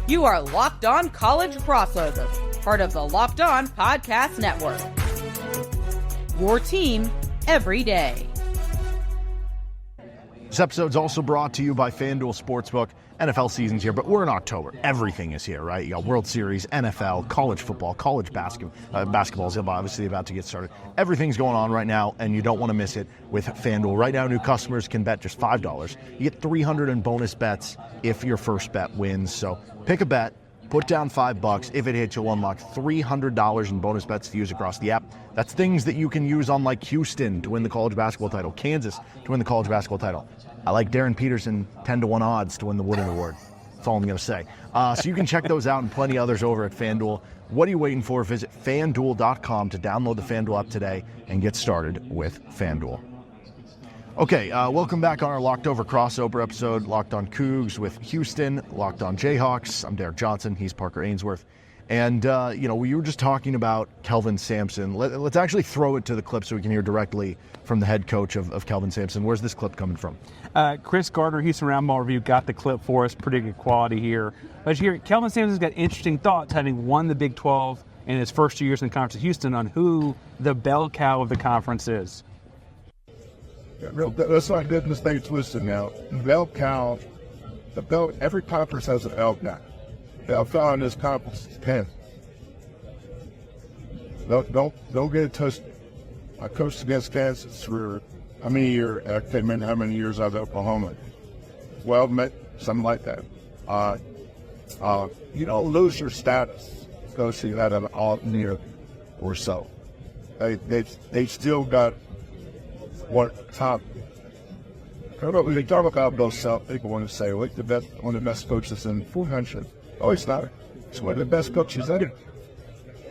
You are Locked On College Crossover, part of the Locked On Podcast Network. Your team every day. This episode is also brought to you by FanDuel Sportsbook. NFL season's here, but we're in October. Everything is here, right? You got World Series, NFL, college football, college basketball is obviously about to get started. Everything's going on right now, and you don't want to miss it with FanDuel. Right now, new customers can bet just $5. You get $300 in bonus bets if your first bet wins. So pick a bet, put down $5. If it hits, you'll unlock $300 in bonus bets to use across the app. That's things that you can use on like Houston to win the college basketball title, Kansas to win the college basketball title. I like Darren Peterson 10-1 odds to win the Wooden Award. That's all I'm going to say. So you can check those out and plenty others over at FanDuel. What are you waiting for? Visit FanDuel.com to download the FanDuel app today and get started with FanDuel. Okay, welcome back on our Locked Over crossover episode, Locked on Coogs with Houston, Locked on Jayhawks. I'm Darren Johnson. He's Parker Ainsworth. And, we were just talking about Kelvin Sampson. Let's actually throw it to the clip so we can hear directly from the head coach of Kelvin Sampson. Where's this clip coming from? Chris Gardner, Houston Roundball Review, got the clip for us. Pretty good quality here. But you hear Kelvin Sampson's got interesting thoughts, having won the Big 12 in his first 2 years in the conference of Houston, on who the bell cow of the conference is. That's why I did mistake twisted now. Bell cow, every conference has an bell cow. Bell cow in this conference is 10. Don't get it twisted. I coached against Kansas for how many years? I can't remember how many years I was at Oklahoma. 12, something like that. You don't lose your status because you had an alt near or so. They still got what top. When they talk about those South, people want to say, well, one of the best coaches in 400. Oh, he's not. He's one of the best coaches in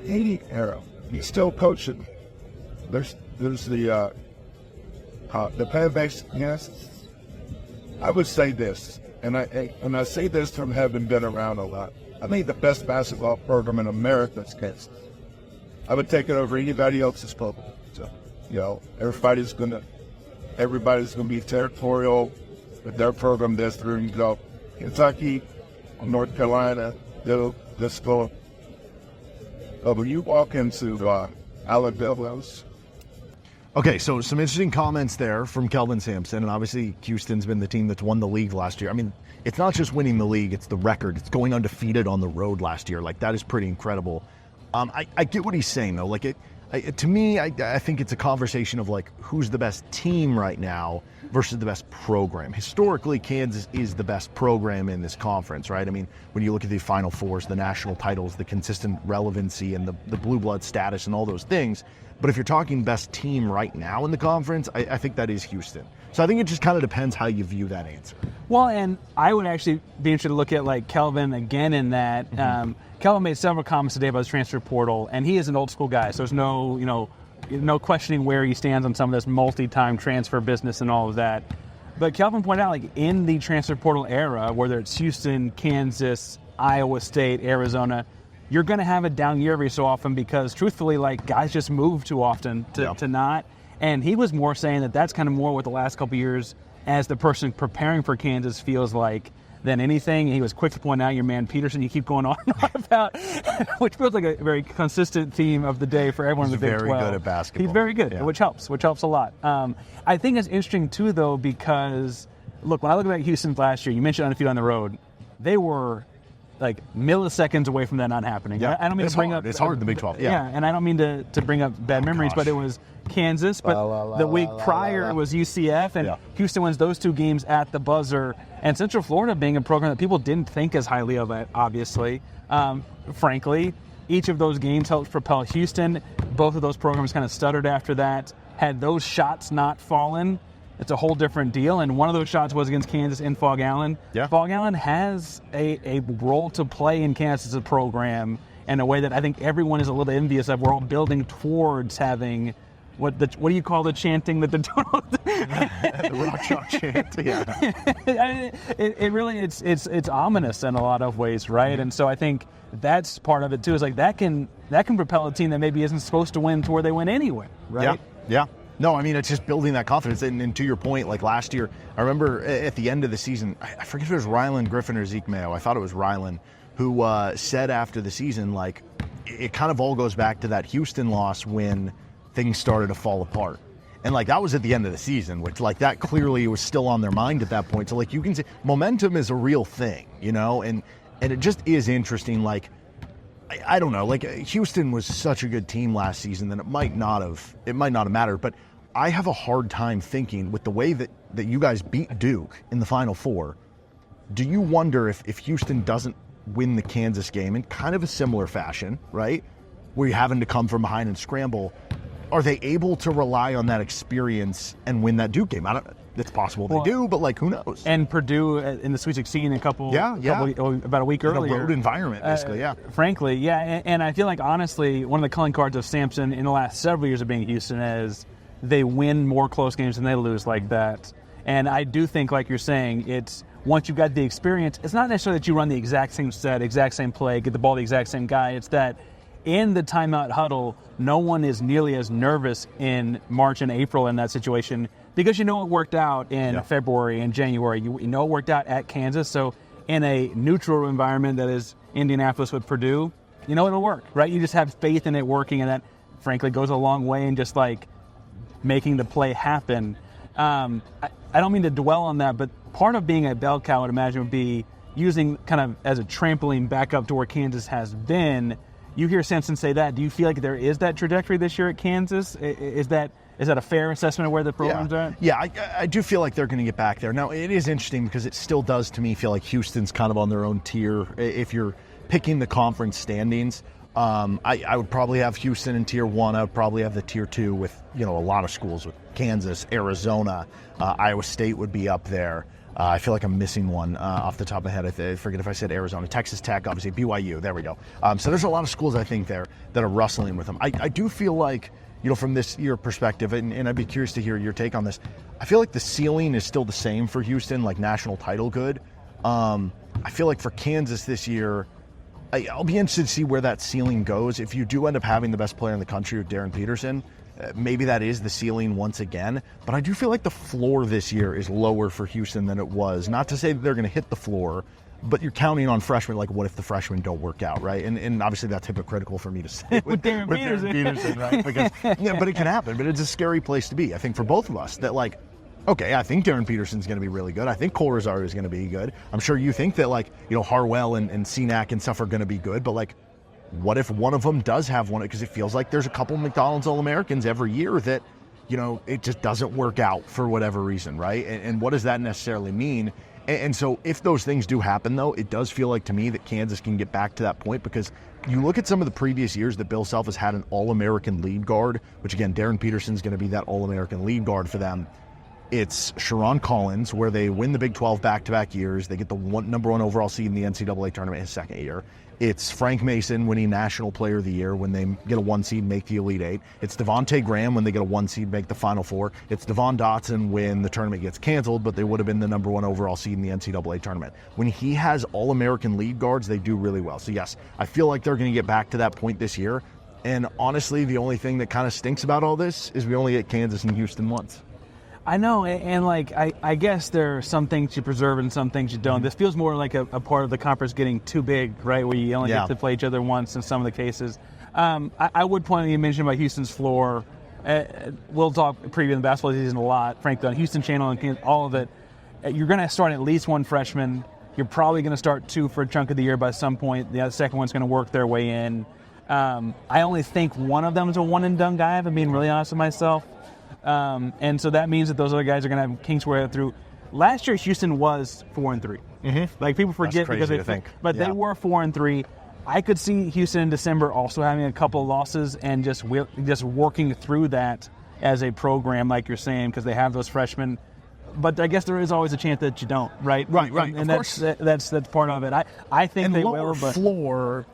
80 era. He's still coaching. There's the fan-based. Yes, I would say this, and I say this from having been around a lot. I think the best basketball program in America is Kansas. I would take it over anybody else's program. So, everybody's gonna be territorial with their program. That's through Kentucky, North Carolina, they'll just go. But when you walk into Alabama's. Okay, so some interesting comments there from Kelvin Sampson, and obviously Houston's been the team that's won the league last year. I mean, it's not just winning the league, it's the record. It's going undefeated on the road last year. Like, that is pretty incredible. I get what he's saying, though. Like, to me, I think it's a conversation of, like, who's the best team right now versus the best program. Historically, Kansas is the best program in this conference, right? I mean, when you look at the Final Fours, the national titles, the consistent relevancy, and the blue blood status and all those things. But if you're talking best team right now in the conference, I think that is Houston. So I think it just kind of depends how you view that answer. Well, and I would actually be interested to look at, like, Kelvin again in that. Kelvin made several comments today about his transfer portal, and he is an old school guy, so there's no questioning where he stands on some of this multi-time transfer business and all of that. But Kelvin pointed out, like, in the transfer portal era, whether it's Houston, Kansas, Iowa State, Arizona, you're going to have a down year every so often because, truthfully, like, guys just move too often to not. And he was more saying that that's kind of more what the last couple of years, as the person preparing for Kansas, feels like than anything. He was quick to point out your man Peterson, you keep going on and on about, which feels like a very consistent theme of the day for everyone in the Big 12. He's very good at basketball. He's very good, which helps a lot. I think it's interesting, too, though, because, look, when I look at Houston last year, you mentioned undefeated on the road. They were, like, milliseconds away from that not happening. Yeah. I don't mean to bring up. It's hard in the Big 12. Yeah, and I don't mean to bring up bad memories, but it was Kansas, but the week prior it was UCF, and Houston wins those two games at the buzzer. And Central Florida being a program that people didn't think as highly of, obviously. Frankly, each of those games helped propel Houston. Both of those programs kind of stuttered after that. Had those shots not fallen, it's a whole different deal. And one of those shots was against Kansas in Fog Allen. Yeah. Fog Allen has a role to play in Kansas' program in a way that I think everyone is a little envious of. We're all building towards having what do you call the chanting that they're doing? The rock chalk chant. Yeah. It really it's ominous in a lot of ways, right? Mm-hmm. And so I think that's part of it too. Is like that can propel a team that maybe isn't supposed to win to where they win anyway, right? Yeah. No, I mean, it's just building that confidence. And to your point, like last year, I remember at the end of the season, I forget if it was Rylan Griffin or Zeke Mayo. I thought it was Rylan, who said after the season, like, it kind of all goes back to that Houston loss when things started to fall apart. And, like, that was at the end of the season, which, like, that clearly was still on their mind at that point. So, like, you can say momentum is a real thing, you know? And it just is interesting, like, I don't know. Like, Houston was such a good team last season that it might not have mattered. But I have a hard time thinking with the way that you guys beat Duke in the Final Four, do you wonder if Houston doesn't win the Kansas game in kind of a similar fashion, right? Where you're having to come from behind and scramble. Are they able to rely on that experience and win that Duke game? It's possible they do, but, like, who knows? And Purdue in the Sweet 16 about a week earlier. In a road environment, basically, Frankly, yeah. And I feel like, honestly, one of the calling cards of Sampson in the last several years of being Houston is they win more close games than they lose like that. And I do think, like you're saying, it's once you've got the experience, it's not necessarily that you run the exact same set, exact same play, get the ball to the exact same guy. It's that in the timeout huddle, no one is nearly as nervous in March and April in that situation because you know it worked out in February and January. You know it worked out at Kansas. So in a neutral environment that is Indianapolis with Purdue, you know it'll work, right? You just have faith in it working, and that, frankly, goes a long way in just, like, making the play happen. I don't mean to dwell on that, but part of being a bell cow, I would imagine, would be using kind of as a trampoline back up to where Kansas has been. You hear Sampson say that. Do you feel like there is that trajectory this year at Kansas? Is that a fair assessment of where the program's at? Yeah, I do feel like they're going to get back there. Now, it is interesting because it still does, to me, feel like Houston's kind of on their own tier. If you're picking the conference standings, I would probably have Houston in Tier 1. I would probably have the Tier 2 with, you know, a lot of schools with Kansas, Arizona, Iowa State would be up there. I feel like I'm missing one off the top of my head. I forget if I said Arizona, Texas Tech, obviously BYU. There we go. So there's a lot of schools, I think, there that are rustling with them. I do feel like, you know, from your perspective, and I'd be curious to hear your take on this, I feel like the ceiling is still the same for Houston, like national title good. I feel like for Kansas this year, I'll be interested to see where that ceiling goes. If you do end up having the best player in the country with Darren Peterson, maybe that is the ceiling once again. But I do feel like the floor this year is lower for Houston than it was. Not to say that they're going to hit the floor, but you're counting on freshmen. Like, what if the freshmen don't work out, right? And obviously that's hypocritical for me to say with Darren Peterson, right? Because, but it can happen. But it's a scary place to be, I think, for both of us. That, like, okay, I think Darren Peterson's going to be really good. I think Cole Rosario is going to be good. I'm sure you think that, like, you know, Harwell and Cenac and stuff are going to be good. But, like, what if one of them does have one? Because it feels like there's a couple McDonald's All-Americans every year that, you know, it just doesn't work out for whatever reason, right? And what does that necessarily mean? And so if those things do happen, though, it does feel like to me that Kansas can get back to that point, because you look at some of the previous years that Bill Self has had an All-American lead guard, which, again, Darren Peterson's going to be that All-American lead guard for them. It's Sharon Collins, where they win the Big 12 back-to-back years. They get the number one overall seed in the NCAA tournament his second year. It's Frank Mason winning National Player of the Year when they get a 1 seed, make the Elite Eight. It's Devontae Graham when they get a 1 seed, make the Final Four. It's Devon Dotson when the tournament gets canceled, but they would have been the number one overall seed in the NCAA tournament. When he has All-American lead guards, they do really well. So yes, I feel like they're going to get back to that point this year. And honestly, the only thing that kind of stinks about all this is we only get Kansas and Houston once. I know, and like I guess there are some things you preserve and some things you don't. This feels more like a part of the conference getting too big, right, where you only get to play each other once in some of the cases. I would point, you mentioned about Houston's floor. We'll talk previewing the basketball season a lot, frankly, on Houston Channel and all of it. You're going to start at least one freshman. You're probably going to start two for a chunk of the year by some point. The second one's going to work their way in. I only think one of them is a one-and-done guy, if I'm being really honest with myself. And so that means that those other guys are going to have kinks where through. Last year, Houston was 4-3. Mm-hmm. Like, people forget because they think, but they were 4-3. I could see Houston in December also having a couple of losses and just working through that as a program, like you're saying, because they have those freshmen. But I guess there is always a chance that you don't, right? Right. And that's part of it. I think and they lower will, but floor.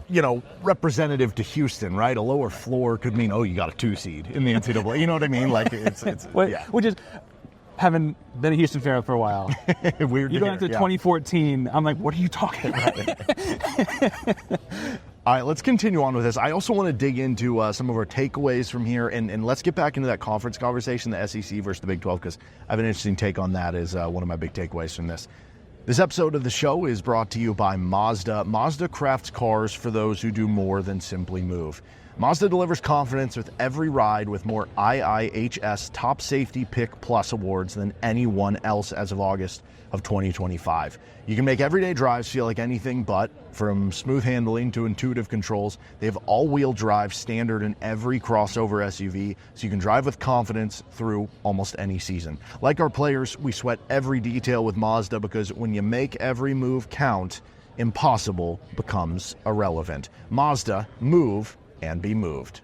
You know, representative to Houston, right? A lower floor could mean, oh, you got a 2 seed in the NCAA. You know what I mean? Like, it's Which is, having been a Houston fan for a while, weird. You go into 2014. I'm like, what are you talking about? All right, let's continue on with this. I also want to dig into some of our takeaways from here, and let's get back into that conference conversation, the SEC versus the Big 12, because I have an interesting take on that as one of my big takeaways from this. This episode of the show is brought to you by Mazda. Mazda crafts cars for those who do more than simply move. Mazda delivers confidence with every ride with more IIHS Top Safety Pick Plus awards than anyone else as of August of 2025. You can make everyday drives feel like anything but. From smooth handling to intuitive controls, they have all-wheel drive standard in every crossover SUV, so you can drive with confidence through almost any season. Like our players, we sweat every detail with Mazda because when you make every move count, impossible becomes irrelevant. Mazda, move and be moved.